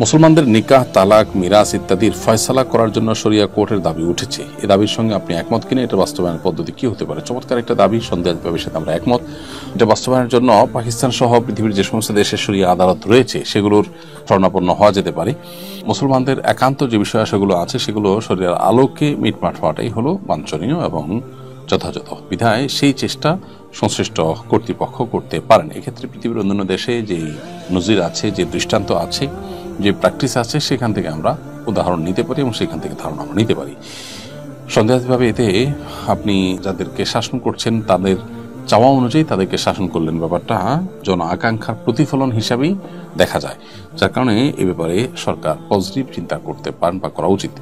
মুসলমানদের নিকাহ, তালাক, মিরাস ইত্যাদির ফয়সালা করার জন্য শরিয়া কোর্টের দাবি উঠেছে। এ দাবির সঙ্গে আপনি একমত কিনা? এটা বাস্তবায়নের পদ্ধতি কি হতে পারে? চমৎকার একটা দাবি, সন্দেহাতীতভাবে সাথে আমরা একমত। এটা বাস্তবায়নের জন্য পাকিস্তান সহ পৃথিবীর যে সমস্ত দেশের শরিয়া আদালত রয়েছে সেগুলোর শরণাপন্ন হওয়া যেতে পারে। মুসলমানদের একান্ত যে বিষয় সেগুলো আছে সেগুলো শরিয়ার আলোকে মিটমাট হওয়াটাই হলো বাঞ্ছনীয় এবং যথাযথ। বিধায় সেই চেষ্টা সংশ্লিষ্ট কর্তৃপক্ষ করতে পারেন। এক্ষেত্রে পৃথিবীর অন্যান্য দেশে যে নজির আছে, যে দৃষ্টান্ত আছে, যে প্র্যাকটিস আছে, সেখান থেকে আমরা উদাহরণ নিতে পারি এবং সেখান থেকে ধারণা আমরা নিতে পারি। সন্দেহাতীতভাবে এতে আপনি যাদেরকে শাসন করছেন তাদের চাওয়া অনুযায়ী তাদেরকে শাসন করলেন, ব্যাপারটা জন আকাঙ্ক্ষার প্রতিফলন হিসাবেই দেখা যায়। যার কারণে এ ব্যাপারে সরকার পজিটিভ চিন্তা করতে পারেন বা করা উচিত।